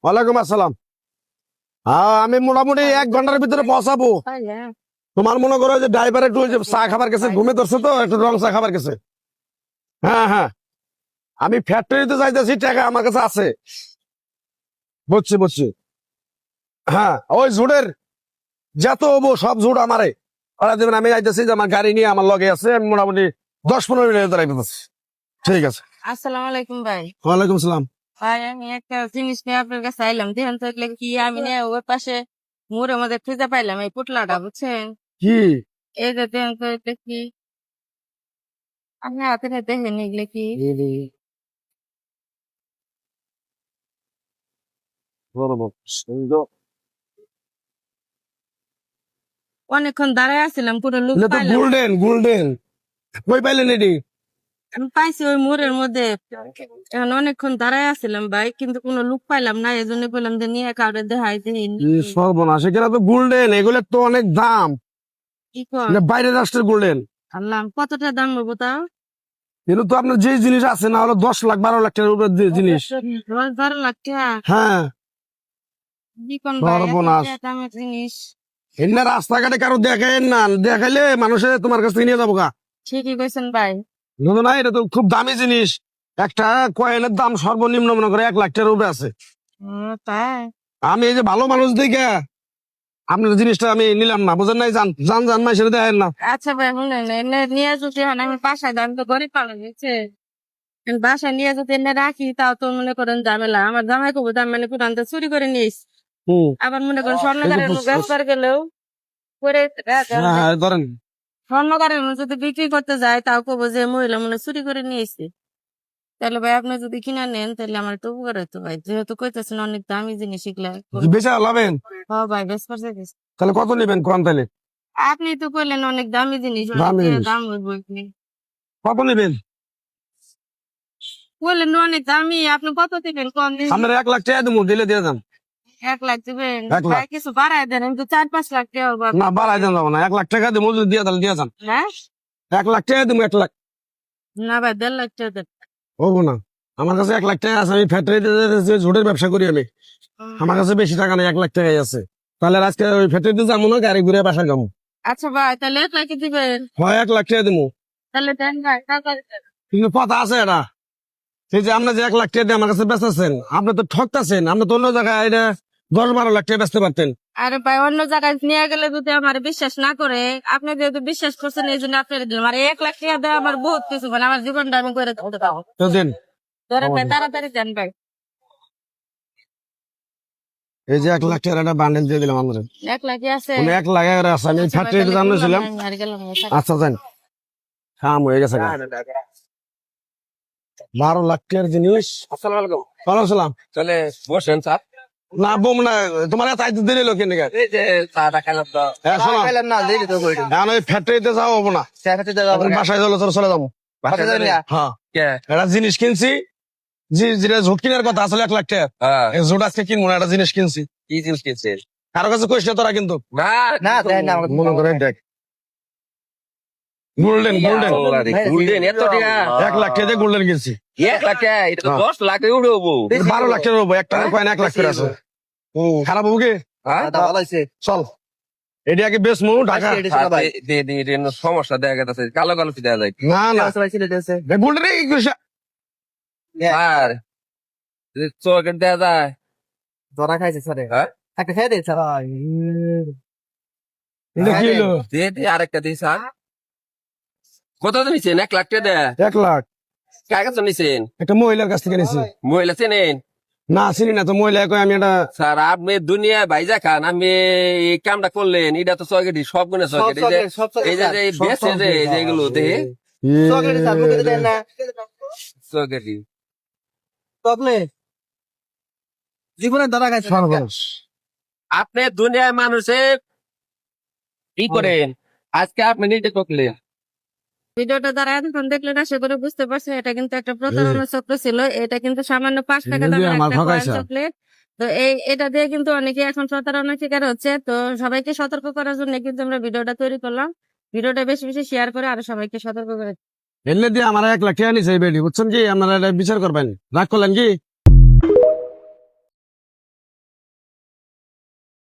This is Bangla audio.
ওয়ালাইকুম আসসালাম। হ্যাঁ, আমি মোটামুটি 1 ঘন্টার ভিতরে পৌঁছাবো। তোমার মনে করো যে ড্রাইভার একটু ওই যে চা খাবার গেছে, ঘুমে ধরছে তো একটু রং চা খাবার গেছে। হ্যাঁ হ্যাঁ, আমি ফ্যাক্টরিতে যাইতেছি, টাকা আমার কাছে আছে। বুঝছি বুঝছি। হ্যাঁ, ওই ঝুড়ের যত হবো সব ঝুড় আমারে ওরা দেবেন। আমি যাইতেছি যে আমার গাড়ি নিয়ে আমার লগে আছে, আমি মোটামুটি 10-15 মিনিট দাঁড়াইতেছি। ঠিক আছে। আসসালামু আলাইকুম ভাই। ওয়ালাইকুম সালাম। ভাই আমি একটা জিনিস নিয়ে আপনার কাছে আইলাম, দেখেন তো এগুলো কি। আমি নিয়ে ওই পাশে মোড়ের মধ্যে খুঁজে পাইলাম এই পুটলাটা, বুঝছেন? কি এই যে দেখেন তো এটা কি, আপনি হাতে নিয়ে দেখেন এগুলো কি। অনেকক্ষণ দাঁড়ায় আছিলাম, কোনো লুক এটা তো পাইলাম না। গোল্ডেন গোল্ডেন, কই পাইলেন এটি? আমি পাইছি ওই মোড়ের মধ্যে, এখন অনেকক্ষণ দাঁড়ায় আছিলাম ভাই, কিন্তু কোনো লুক পাইলাম না, এই জন্য বললাম যে নিয়ে কাউরে দেখাই দিই। সর্বনাশ, এখানে তো গোল্ডেন, এগুলোর তো অনেক দাম। কি কর এটা বাইরের রাষ্ট্রের গোল্ডেন। আল্লাহ, কতটা দাম নেবো তাও? এগুলো তো আপনার যে জিনিস আছে না হলো 10 লাখ 12 লাখ টাকার উপরে জিনিস। 10-12 লাখ টাকা? হ্যাঁ, কি কোন ভাই, এত সর্বনাশ। দামের জিনিস? এমনি রাস্তাঘাটে কারো দেখায় না, দেখাইলে মানুষে তোমার কাছ থেকে নিয়ে যাবো গা। ঠিকই কইছেন ভাই। বুঝলো না, এটা তো খুব দামি জিনিস। একটা কয়েনের দাম সর্বনিম্ন মনে করে 1 লাখ টাকার উপরে আছে। তাই? আমি এই যে ভালো মানুষ দেখে আপনার জিনিসটা আমি নিলাম না, বুঝেন নাই? জান জান জান মাই সেটা দেখেন না। আচ্ছা ভাই শুনেন, এনে নিয়ে যদি হন আমি বাসায় দাম তো গরিব পালন হয়েছে, বাসায় নিয়ে যদি এনে রাখি তাও তো মনে করেন ঝামেলা। আমার জামাই কবো দাম মানে কোরআন তো চুরি করে নিস, হুম। আবার মনে করেন স্বর্ণকারের ব্যবসার গেলেও করে হ্যাঁ হ্যাঁ, ধরেন। স্বর্ণকারের যদি বিক্রি করতে যায় তাও কবো যে মহিলা মনে চুরি করে নিয়েছে। তাহলে ভাই আপনি যদি কিনা নেন তাহলে আমার একটু উপকার হতো ভাই, যেহেতু কইতেছেন অনেক দামি জিনিস এগুলা। বেচা লাভেন? হ ভাই, বেশ পারছে। তাহলে কত নেবেন কোন? তাহলে আপনি তো কইলেন অনেক দামি জিনিস, দামি জিনিস। দাম হইব এখানে। কত নেবেন? বললেন অনেক দামি, আপনি কত দিবেন কম দিন? আপনার 1 লাখ টাকা দেবো, দিলে দিয়ে যান। 1 লাখ দিবেন? 1 লাখ। ভাই কিছু বাড়ায় দেন, আমি তো 4-5 লাখ টাকা হবো। না, বাড়াই দেন যাবো না। 1 লাখ টাকা দেবো, যদি দিয়ে তাহলে দিয়ে যান। হ্যাঁ 1 লাখ টাকা দেবো, 1 লাখ। না ভাই, 1.5 লাখ টাকা দেন। হবো না, আমার কাছে 1 লাখ টাকা আছে। আমি ফ্যাক্টরিতে ঝুটের ব্যবসা করি আমি। আমার কাছে বেশি টাকা নেই, 1 লাখ টাকাই আছে। তাহলে আজকে ওই ফ্যাক্টরিতে যাবো না, গাড়ি ঘুরে বাসায় যাবো। আচ্ছা ভাই, তাহলে 1 লাখ দিবেন? হয়, 1 লাখ টাকা দেবো। তাহলে দেন ভাই, টাকা দেন। কিন্তু কথা আছে এটা, সেই যে আপনি যে 1 লাখ টাকা দিয়ে আমার কাছে বেচতেছেন, আপনি তো ঠকতেছেন। আপনি তো অন্য জায়গায় এটা 10-12 লাখ টাকা বেচতে পারতেন। আরে ভাই, অন্য জায়গায় নিয়ে গেলে যদি আমার বিশ্বাস না করে, আপনি যেহেতু বিশ্বাস করছেন এই জন্য আপনার দিলাম। আর 1 লাখ টাকা দেওয়া আমার বহুত কিছু, মানে আমার জীবনটা আমি করে তুলতে পারবো। তো দেন। ধরেন ভাই, তাড়াতাড়ি দেন ভাই। এই যে 1 লাখ টাকার একটা বান্ডেল দিয়ে দিলাম আমাদের। 1 লাখ আছে? 1 লাখ আছে। আমি আচ্ছা ভাই, ফ্যাক্টরিতে তাহলে জানো বললাম ছিলাম। না, আমি আর গেলাম না। আচ্ছা যান, কাম হয়ে গেছে। 12 লাখ টাকার জিনিস। আসসালামু আলাইকুম। ভালো ছিলাম। চলে বসেন স্যার। না বোম না, তোমার এত আইতে দেরি লোক কেন? এই যে চাটা খাইলাম তো। শোনো, খাইলাম না, দেরি তো কইলাম। এখন ওই ফ্যাক্টরিতে যাওয়া হবো না। চাটাতে যাবো এখন বাসায় চলো, চলো চলে যাবো। বাসা যাবেন না? হ্যাঁ, কে? একটা জিনিস কিনছি। যেটা ঝুট কেনার কথা আসলে 1 লাখ টাকা। হ্যাঁ। এই ঝুট আজকে কিনবো না, একটা জিনিস কিনছি। কি জিনিস কিনছেন? কারো কাছে কইস না তোরা কিন্তু। না না, দেন না আমাকে। মনে করে দেখ, গোল্ডেন গোল্ডেন। গোল্ডেন এত টাকা? 1 লাখ টাকা দিয়ে গোল্ডেন কিনছি। 1 লাখ টাকা? এটা তো 10 লাখ উঠে হবো। 12 লাখ টাকা হবো, একটা কয়েন 1 লাখ করে আছে। খারাপ হবো কি? হ্যাঁ, চল এটি আগে বেশ মু ঢাকা। সমস্যা দেখা গেছে, কালো কালো দেখা যায়। না না, গোল্ডেন আর চোখের দেখা যায়। ধরা খাইছে স্যার, হ্যাঁ, একটা খেয়ে দিয়েছে। এটা কি হলো? আরেকটা দিই স্যার। কত নিছেন? 1 লাখ টাকা দেয়? 1 লাখ কার কাছে নিছেন? একটা মহিলার কাছ থেকে নিছি। মহিলা চেনেন? না চিনি না তো, মহিলা কই আমি এটা। স্যার আপনি দুনিয়া ভাইজা খান, আমি এই কামটা করলেন, এটা তো চকেটি সব গুণে চকেটি। এই যে বেচে যে এই যে এগুলো দেখে চকেটি জীবনে ধরা খাইছে। সর্বনাশ। আপনি দুনিয়ার মানুষে কি করেন, আজকে আপনি নিজে করলেন। ভিডিওটা দ্বারা এতক্ষণ দেখলেন, আশা করে বুঝতে পারছেন এটা কিন্তু একটা প্রতারণা চক্র ছিল। এটা কিন্তু সামান্য 5 টাকা এই যে দামের আমার একটা কয়েন ঠকাইছে। চকলেট। তো এটা দিয়ে কিন্তু অনেকে এখন প্রতারণার শিকার হচ্ছে। তো সবাইকে সতর্ক করার জন্য কিন্তু আমরা ভিডিওটা তৈরি করলাম। ভিডিওটা বেশি বেশি শেয়ার করে আরো সবাইকে সতর্ক করে। এলে দিয়ে আমার 1 লাখ টাকা নিছে এই বেডি, বুঝছেন কি? আপনারা এটা বিচার করবেন, রাগ করলেন কি?